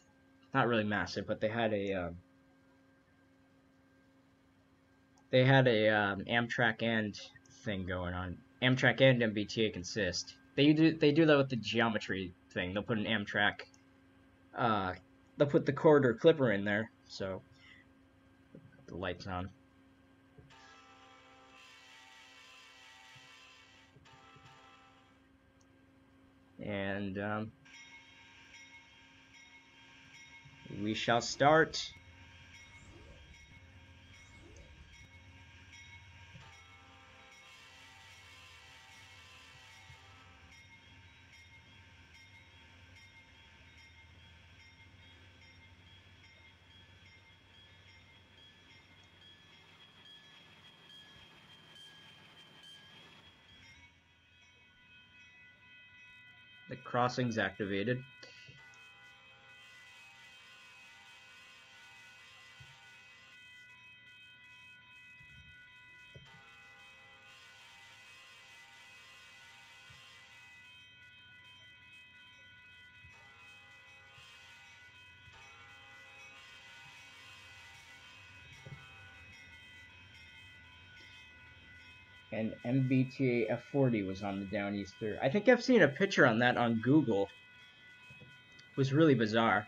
not really massive, but they had a Amtrak and thing going on. Amtrak and Mbta consist. They do that with the geometry thing. They'll put an Amtrak. They'll put the corridor clipper in there. So the lights on. And we shall start. The crossing's activated. And Mbta F40 was on the Downeaster. I think I've seen a picture on that on Google. It was really bizarre.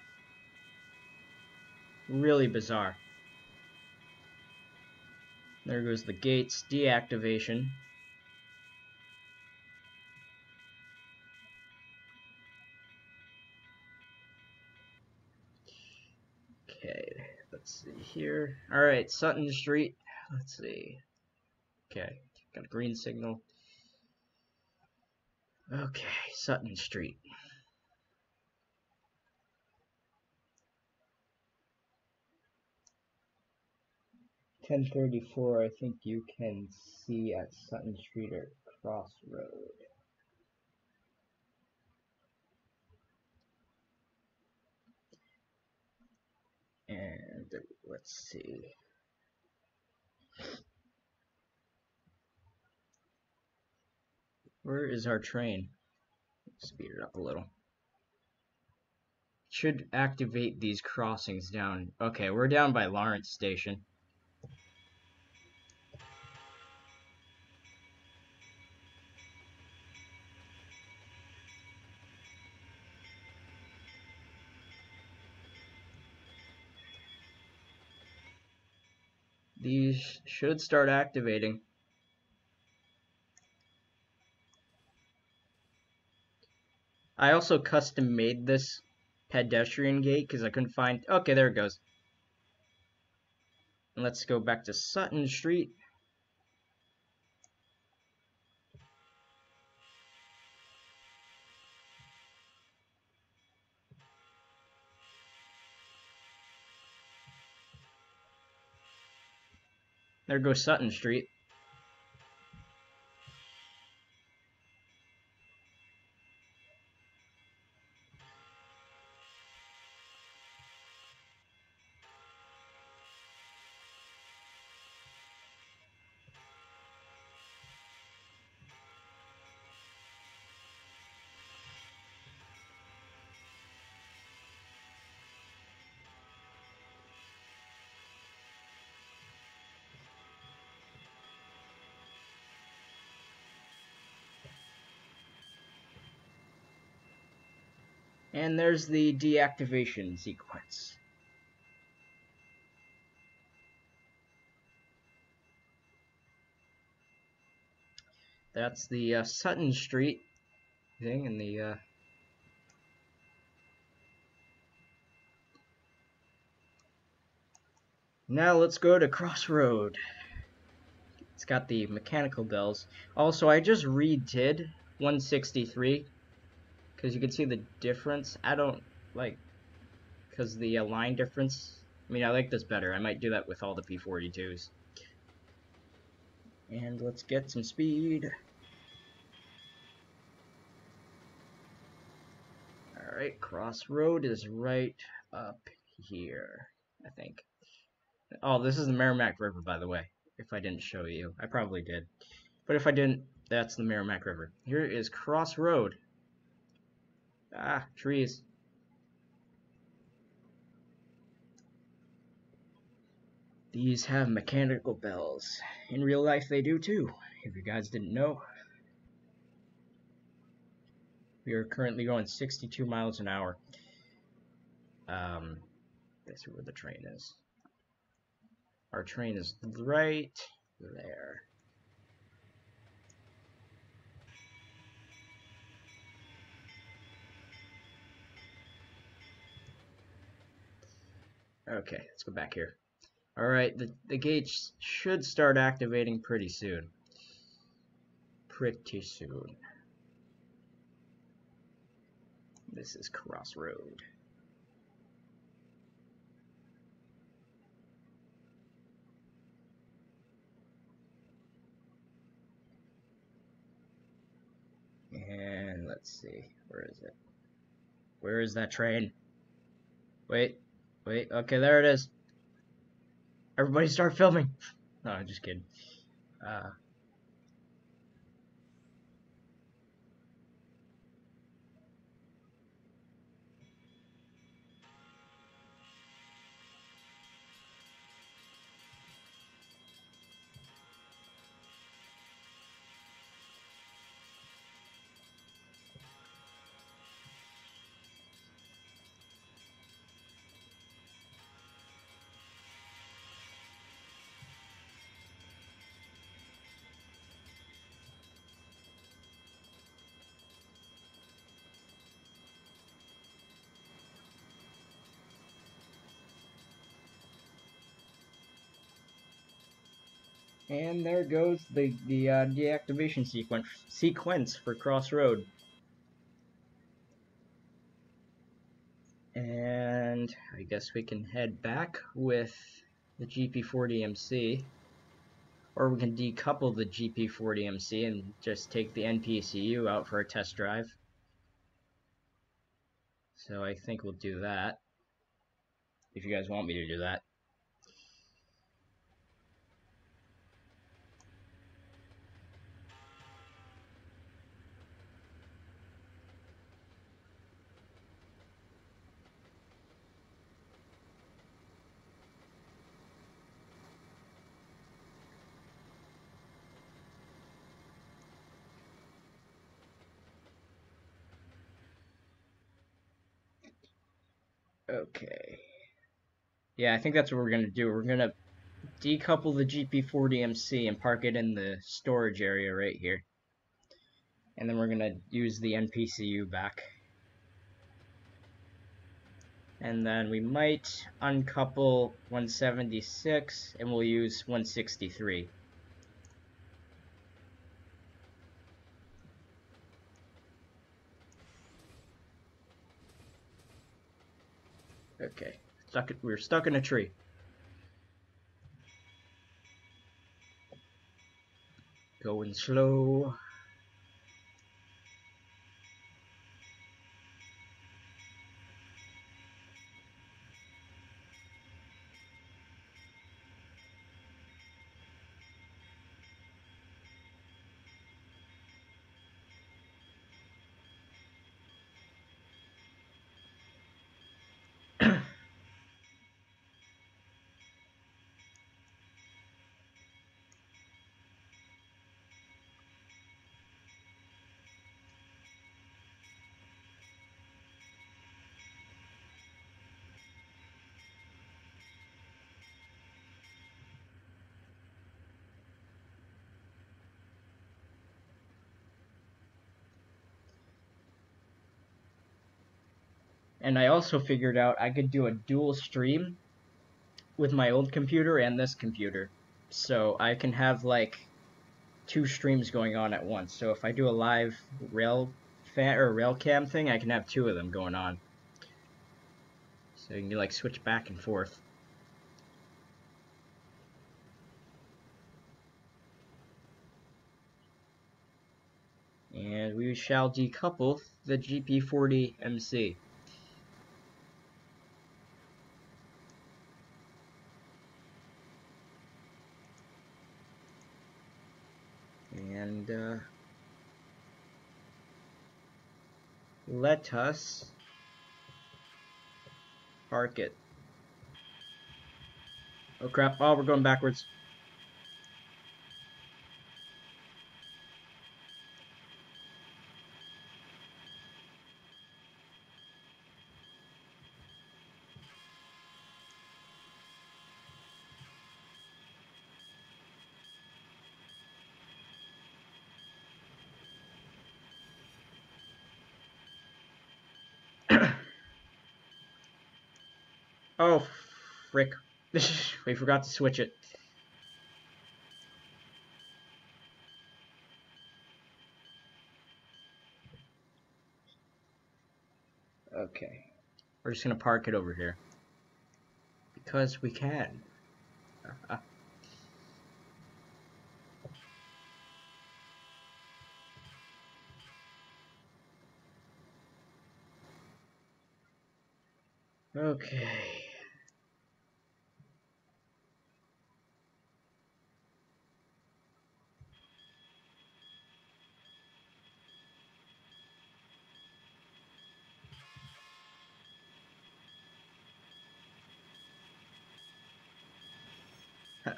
Really bizarre. There goes the gates deactivation. Okay, let's see here. Alright, Sutton Street. Let's see. Okay, got a green signal. Okay, Sutton Street. $10.34, I think you can see at Sutton Street or Crossroad. And let's see. Where is our train? Speed it up a little. Should activate these crossings down. Okay, we're down by Lawrence Station. These should start activating. I also custom made this pedestrian gate because I couldn't find. Okay, there it goes. And let's go back to Sutton Street. There goes Sutton Street. And there's the deactivation sequence. That's the Sutton Street thing, and the now let's go to Crossroad. It's got the mechanical bells. Also, I just redid 163 because you can see the difference. I don't like because the line difference. I mean, I like this better. I might do that with all the P42s. And let's get some speed. Alright, Crossroad is right up here, I think. Oh, this is the Merrimack River, by the way, if I didn't show you. I probably did. But if I didn't, that's the Merrimack River. Here is Crossroad. Ah, trees. These have mechanical bells. In real life, they do too, if you guys didn't know. We are currently going 62 miles an hour. That's where the train is. Our train is right there. Okay, let's go back here. Alright, the gates should start activating pretty soon. Pretty soon. This is Crossroad. And let's see, where is it? Where is that train? Wait, okay, there it is. Everybody start filming. No, I'm just kidding. And there goes the deactivation sequence for Crossroad. And I guess we can head back with the GP40MC, or we can decouple the GP40MC and just take the NPCU out for a test drive. So I think we'll do that, if you guys want me to do that. Okay. Yeah, I think that's what we're going to do. We're going to decouple the GP40MC and park it in the storage area right here. And then we're going to use the NPCU back. And then we might uncouple 176 and we'll use 163. Okay, we're stuck in a tree. Going slow. And I also figured out I could do a dual stream with my old computer and this computer. So I can have like two streams going on at once. So if I do a live rail cam thing, I can have two of them going on. So you can like switch back and forth. And we shall decouple the GP40 MC. And let us park it. Oh crap, oh, we're going backwards. Oh, frick. We forgot to switch it. Okay. We're just gonna park it over here. Because we can. Okay.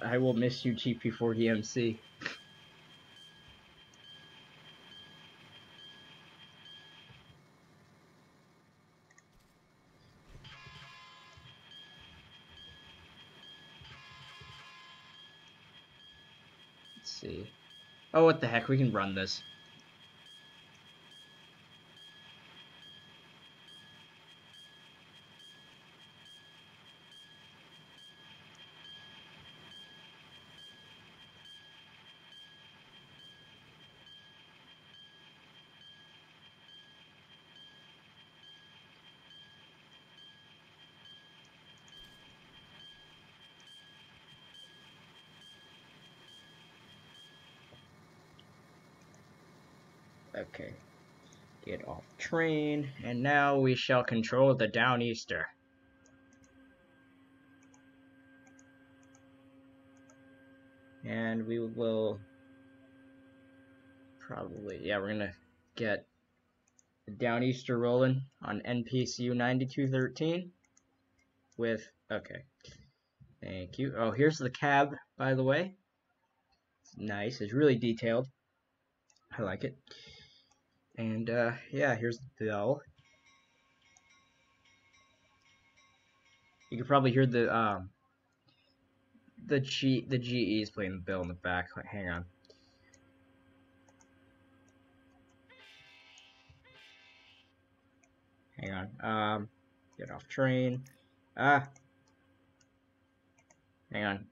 I will miss you, GP40MC. Let's see. Oh, what the heck? We can run this. Okay. Get off train, and now we shall control the Downeaster. And we will probably, yeah, we're gonna get the Downeaster rolling on NPCU 9213 with, okay, thank you. Oh, here's the cab, by the way. It's nice, it's really detailed. I like it. And yeah, here's the bell. You can probably hear the GE is playing the bell in the back. Hang on. Hang on. Get off train. Hang on.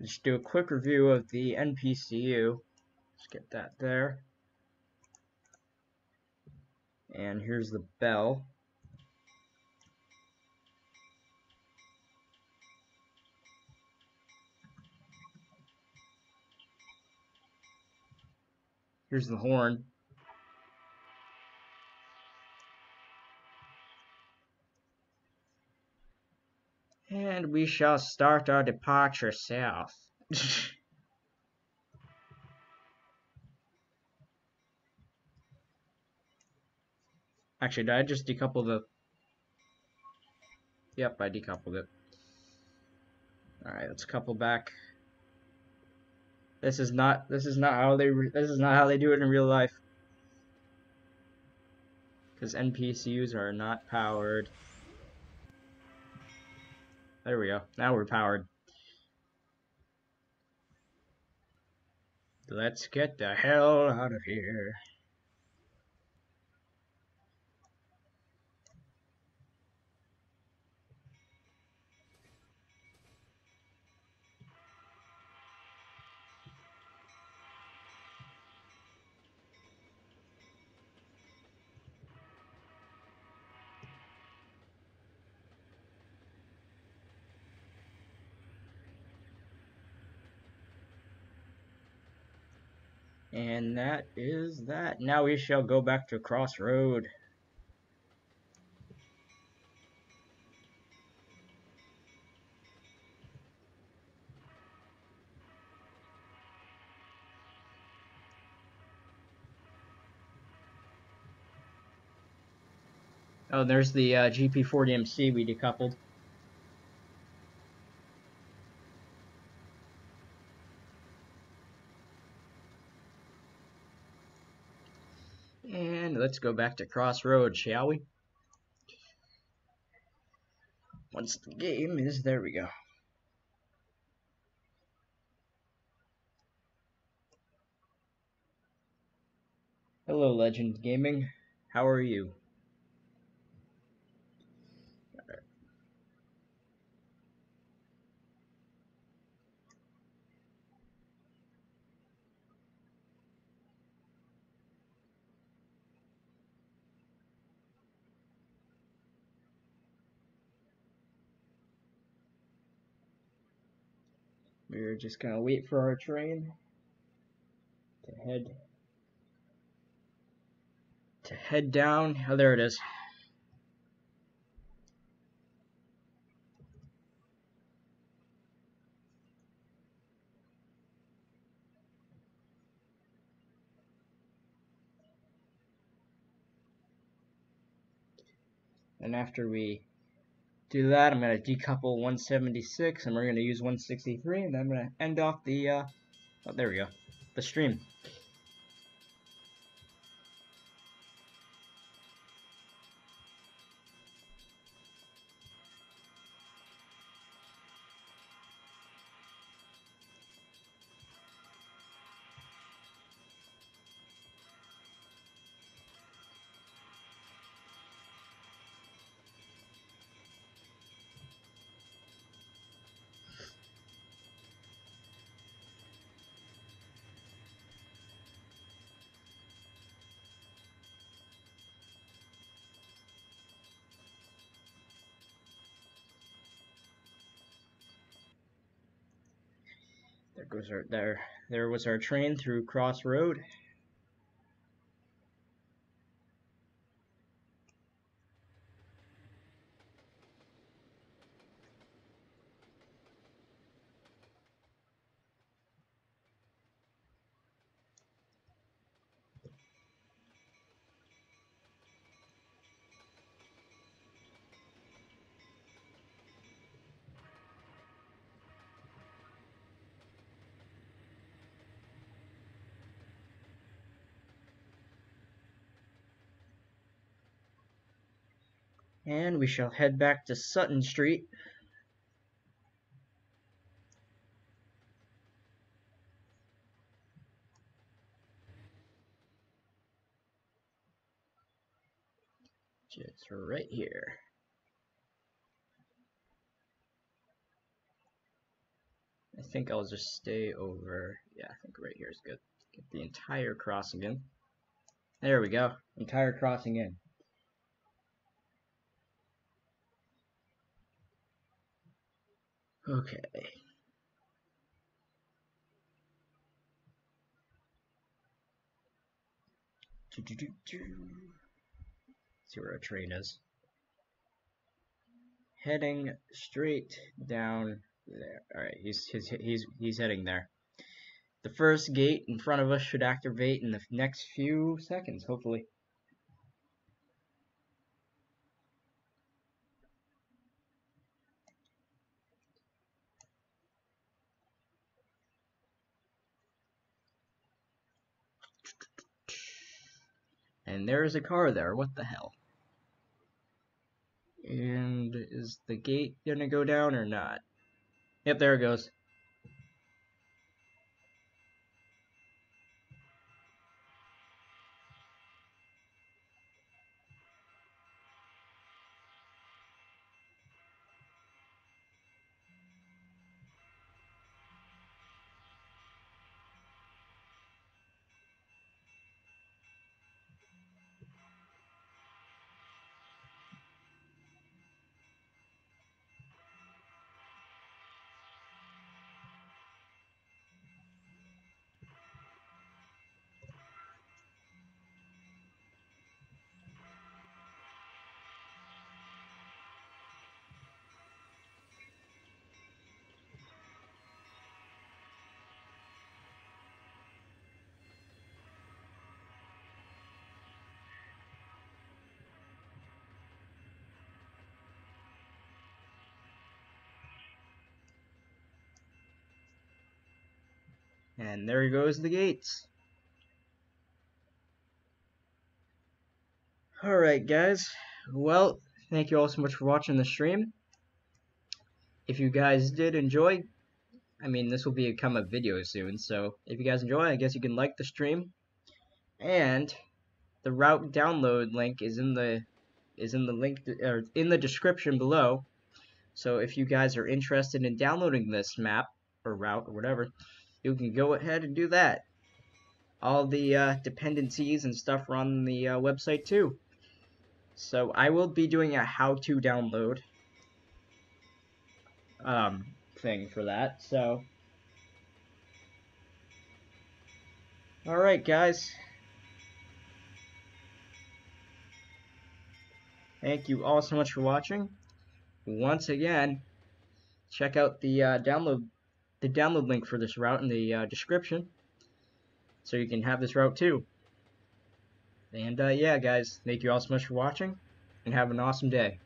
Just do a quick review of the NPCU. Let's get that there. And here's the bell. Here's the horn. And we shall start our departure south. Actually, did I just decouple the... Yep, I decoupled it. Alright, let's couple back. This is not how they do it in real life. Because NPCUs are not powered. There we go. Now we're powered. Let's get the hell out of here. And that is that. Now we shall go back to Crossroad. Oh, there's the GP40MC we decoupled. And let's go back to Crossroad, shall we? Once the game is, there we go. Hello, Legend Gaming. How are you? We're just gonna wait for our train to head down. Oh, there it is. And after we do that, I'm gonna decouple 176, and we're gonna use 163, and then I'm gonna end off the oh, there we go, the stream. There goes our there was our train through Crossroad. And we shall head back to Sutton Street. It's right here. I think I'll just stay over. Yeah, I think right here is good. Get the entire crossing in. There we go. Entire crossing in. Okay. See where our train is. Heading straight down there. All right, he's heading there. The first gate in front of us should activate in the next few seconds, hopefully. And there's a car there. What the hell? And is the gate gonna go down or not? Yep, there it goes. And there goes the gates. Alright guys, well, thank you all so much for watching the stream. If you guys did enjoy, I mean, this will become a video soon, so if you guys enjoy, I guess you can like the stream. And the route download link is in the in the description below. So if you guys are interested in downloading this map or route or whatever, you can go ahead and do that. All the dependencies and stuff are on the website too. So I will be doing a how-to download thing for that. So, alright guys, thank you all so much for watching. Once again, check out the download link for this route in the description, so you can have this route too. And yeah guys, thank you all so much for watching, and have an awesome day.